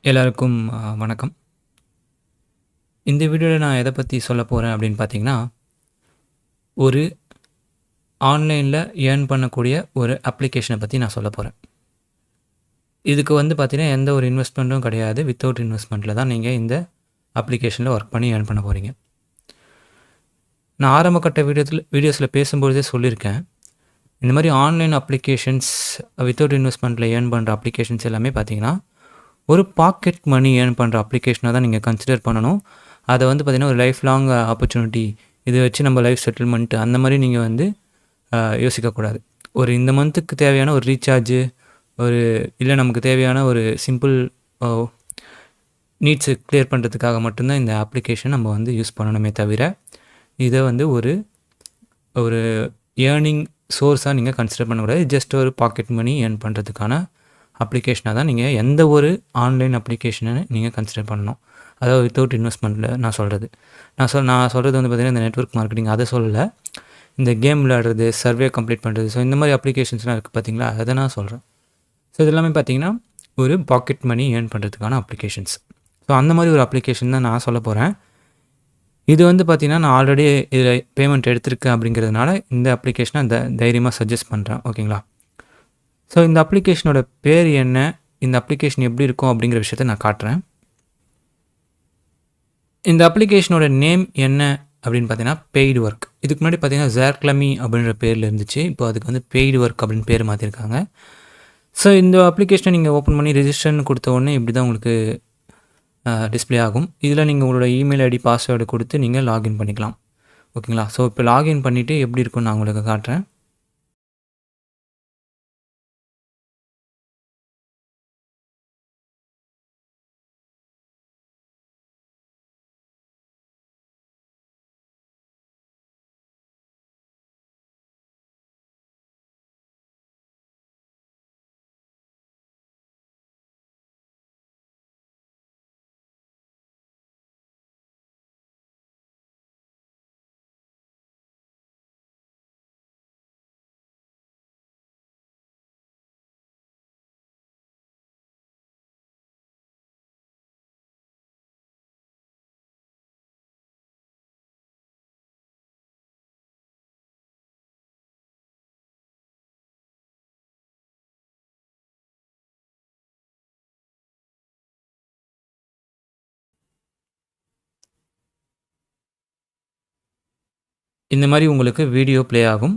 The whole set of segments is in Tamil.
எல்லாருக்கும் வணக்கம். இந்த வீடியோவில் நான் எதை பற்றி சொல்ல போகிறேன் அப்படின்னு பார்த்தீங்கன்னா, ஒரு ஆன்லைனில் ஏர்ன் பண்ணக்கூடிய ஒரு அப்ளிகேஷனை பற்றி நான் சொல்ல போகிறேன். இதுக்கு பார்த்தீங்கன்னா எந்த ஒரு இன்வெஸ்ட்மெண்ட்டும் கிடையாது. வித்தவுட் இன்வெஸ்ட்மெண்ட்டில் தான் நீங்கள் இந்த அப்ளிகேஷனில் ஒர்க் பண்ணி ஏர்ன் பண்ண போகிறீங்க. நான் ஆரம்ப கட்ட வீடியோஸில் பேசும்பொழுதே சொல்லியிருக்கேன். இந்த மாதிரி ஆன்லைன் அப்ளிகேஷன்ஸ் வித்தவுட் இன்வெஸ்ட்மெண்ட்டில் ஏர்ன் பண்ணுற அப்ளிகேஷன்ஸ் எல்லாமே பார்த்தீங்கன்னா ஒரு பாக்கெட் மணி ஏர்ன் பண்ணுற அப்ளிகேஷனாக தான் நீங்கள் கன்சிடர் பண்ணணும். அதை பார்த்திங்கன்னா ஒரு லைஃப் லாங் ஆப்பர்ச்சுனிட்டி, இதை வச்சு நம்ம லைஃப் செட்டில்மெண்ட்டு அந்த மாதிரி நீங்கள் யோசிக்கக்கூடாது. ஒரு இந்த மந்த்துக்கு தேவையான ஒரு ரீசார்ஜு, ஒரு இல்லை நமக்கு தேவையான ஒரு சிம்பிள் நீட்ஸு கிளியர் பண்ணுறதுக்காக மட்டும்தான் இந்த அப்ளிகேஷன் நம்ம யூஸ் பண்ணணுமே தவிர, இதை ஒரு ஒரு ஏர்னிங் சோர்ஸாக நீங்கள் கன்சிடர் பண்ணக்கூடாது. ஜஸ்ட் ஒரு பாக்கெட் மணி ஏர்ன் பண்ணுறதுக்கான அப்ளிகேஷனாக தான் நீங்கள் எந்த ஒரு ஆன்லைன் அப்ளிகேஷனை நீங்கள் கன்சிடர் பண்ணணும். அதாவது வித்தவுட் இன்வெஸ்ட்மெண்ட்டில் நான் சொல்கிறது. நான் சொல்கிறது பார்த்திங்கன்னா இந்த நெட்வொர்க் மார்க்கெட்டிங் அதை சொல்லலை. இந்த கேம் விளையாடுறது, சர்வே கம்ப்ளீட் பண்ணுறது, ஸோ இந்த மாதிரி அப்ளிகேஷன்ஸ்லாம் இருக்குது பார்த்தீங்களா, அதை நான் சொல்கிறேன். ஸோ இது எல்லாமே பார்த்திங்கன்னா ஒரு பாக்கெட் மணி ஏர்ன் பண்ணுறதுக்கான அப்ளிகேஷன்ஸ். ஸோ அந்த மாதிரி ஒரு அப்ளிகேஷன் தான் நான் சொல்ல போகிறேன். இது பார்த்திங்கன்னா நான் ஆல்ரெடி இதில் பேமெண்ட் எடுத்திருக்கேன் அப்படிங்கிறதுனால இந்த அப்ளிகேஷனை தைரியமாக சஜஸ்ட் பண்ணுறேன். ஓகேங்களா? ஸோ இந்த அப்ளிகேஷனோட பேர் என்ன, இந்த அப்ளிகேஷன் எப்படி இருக்கும் அப்படிங்கிற விஷயத்த நான் காட்டுறேன். இந்த அப்ளிகேஷனோட நேம் என்ன அப்படின்னு பார்த்தீங்கன்னா பெய்டு ஒர்க். இதுக்கு முன்னாடி பார்த்தீங்கன்னா ஜேர்க்லமி அப்படின்ற பேரில் இருந்துச்சு. இப்போ அதுக்கு பெய்டு ஒர்க் அப்படின்னு பேர் மாற்றிருக்காங்க. ஸோ இந்த அப்ளிகேஷனை நீங்கள் ஓப்பன் பண்ணி ரெஜிஸ்டர்னு கொடுத்த உடனே இப்படி தான் உங்களுக்கு டிஸ்பிளே ஆகும். இதில் நீங்கள் உங்களோட இமெயில் ஐடி பாஸ்வேர்டு கொடுத்து நீங்கள் லாகின் பண்ணிக்கலாம். ஓகேங்களா? ஸோ இப்போ லாகின் பண்ணிவிட்டு எப்படி இருக்குன்னு நான் உங்களுக்கு காட்டுறேன். இந்த மாதிரி உங்களுக்கு வீடியோ ப்ளே ஆகும்.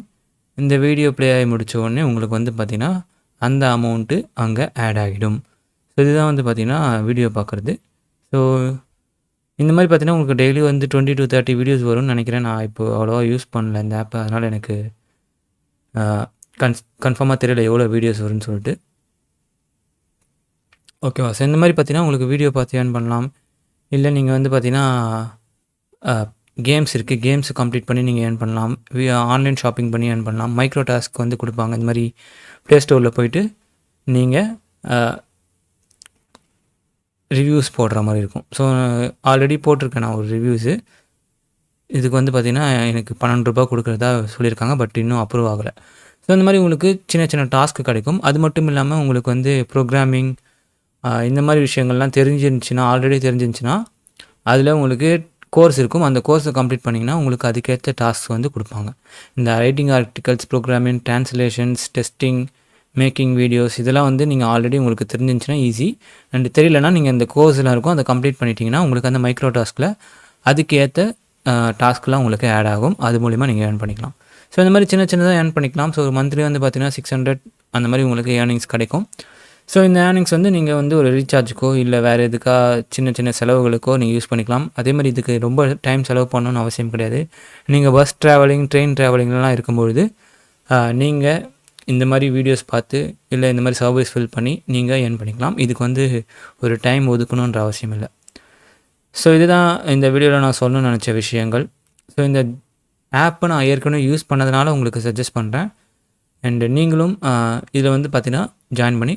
இந்த வீடியோ ப்ளே ஆகி முடித்த உடனே உங்களுக்கு பார்த்திங்கன்னா அந்த அமௌண்ட்டு அங்கே ஆட் ஆகிடும். ஸோ இதுதான் பார்த்திங்கன்னா வீடியோ பார்க்குறது. ஸோ இந்த மாதிரி பார்த்திங்கன்னா உங்களுக்கு டெய்லி 20 to 30 வீடியோஸ் வரும்னு நினைக்கிறேன். நான் இப்போது அவ்வளோவா யூஸ் பண்ணல இந்த ஆப்பை, அதனால் எனக்கு கன்ஃபார்மாக தெரியல எவ்வளோ வீடியோஸ் வரும்னு சொல்லிட்டு. ஓகேவா? ஸோ இந்த மாதிரி பார்த்திங்கன்னா உங்களுக்கு வீடியோ பார்த்து ஏர்ன் பண்ணலாம். இல்லை நீங்கள் பார்த்திங்கன்னா கேம்ஸ் இருக்குது, கேம்ஸ் கம்ப்ளீட் பண்ணி நீங்கள் ஏர்ன் பண்ணலாம். ஆன்லைன் ஷாப்பிங் பண்ணி ஏர்ன் பண்ணலாம். மைக்ரோ டாஸ்க் கொடுப்பாங்க. இந்த மாதிரி ப்ளே ஸ்டோரில் போயிட்டு நீங்கள் ரிவ்யூஸ் போடுற மாதிரி இருக்கும். ஸோ ஆல்ரெடி போட்டிருக்கேன் நான் ஒரு ரிவ்யூஸு. இதுக்கு பார்த்திங்கன்னா எனக்கு ₹12 கொடுக்குறதா சொல்லியிருக்காங்க. பட் இன்னும் அப்ரூவ் ஆகலை. ஸோ இந்த மாதிரி உங்களுக்கு சின்ன சின்ன டாஸ்க்கு கிடைக்கும். அது மட்டும் இல்லாமல் உங்களுக்கு ப்ரோக்ராமிங் இந்த மாதிரி விஷயங்கள்லாம் ஆல்ரெடி தெரிஞ்சிருந்துச்சுன்னா அதில் உங்களுக்கு கோர்ஸ் இருக்கும். அந்த கோர்ஸை கம்ப்ளீட் பண்ணிங்கன்னா உங்களுக்கு அதுக்கேற்ற டாஸ்க் கொடுப்பாங்க. இந்த writing articles, programming, translations, testing, making videos இதெல்லாம் நீங்கள் ஆல்ரெடி உங்களுக்கு தெரிஞ்சிருந்துச்சுன்னா ஈஸி. அண்ட் தெரியலனா நீங்கள் இந்த கோர்ஸ்லாம் இருக்கும், அதை கம்ப்ளீட் பண்ணிட்டீங்கன்னா உங்களுக்கு அந்த மைக்ரோ டாஸ்கில் அதுக்கேற்ற டாஸ்க்லாம் உங்களுக்கு ஆட் ஆகும். அது மூலிமா நீங்கள் ஏர்ன் பண்ணிக்கலாம். ஸோ இந்த மாதிரி சின்ன சின்னதாக ஏர்ன் பண்ணிக்கலாம். ஸோ ஒரு மந்த்லி பார்த்தீங்கன்னா 600 அந்த மாதிரி உங்களுக்கு ஏர்னிங்ஸ் கிடைக்கும். ஸோ இந்த ஏர்னிங்ஸ் நீங்கள் ஒரு ரீசார்ஜுக்கோ இல்லை வேறு எதுக்கா சின்ன சின்ன செலவுகளுக்கோ நீங்கள் யூஸ் பண்ணிக்கலாம். அதே மாதிரி இதுக்கு ரொம்ப டைம் செலவு பண்ணணும்னு அவசியம் கிடையாது. நீங்கள் பஸ் ட்ராவலிங், ட்ரெயின் ட்ராவலிங்லாம் இருக்கும்பொழுது நீங்கள் இந்த மாதிரி வீடியோஸ் பார்த்து இல்லை இந்த மாதிரி சர்வீஸ் ஃபில் பண்ணி நீங்கள் ஏர்ன் பண்ணிக்கலாம். இதுக்கு ஒரு டைம் ஒதுக்கணுன்ற அவசியம் இல்லை. ஸோ இதுதான் இந்த வீடியோவில் நான் சொல்லணும்னு நினச்ச விஷயங்கள். ஸோ இந்த ஆப்பை நான் ஏற்கனவே யூஸ் பண்ணதுனால உங்களுக்கு சஜஸ்ட் பண்ணுறேன். அண்டு நீங்களும் இதில் பார்த்தீங்கன்னா ஜாயின் பண்ணி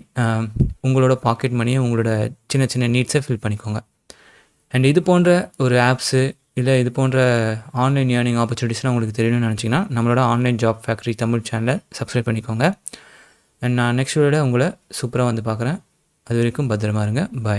உங்களோட பாக்கெட் மணியை, உங்களோட சின்ன சின்ன நீட்ஸை ஃபில் பண்ணிக்கோங்க. அண்ட் இது போன்ற ஒரு ஆப்ஸு இல்லை இது போன்ற ஆன்லைன் ஏர்னிங் ஆப்பர்ச்சுனிட்டிஸ்லாம் உங்களுக்கு தெரியணும்னு நினச்சிங்கன்னா நம்மளோட ஆன்லைன் ஜாப் ஃபேக்ட்ரி தமிழ் சேனலை சப்ஸ்கிரைப் பண்ணிக்கோங்க. அண்ட் நான் நெக்ஸ்ட் வீடியோவில் உங்களை சூப்பராக பார்க்குறேன். அது வரைக்கும் பத்திரமா இருங்க. பாய்.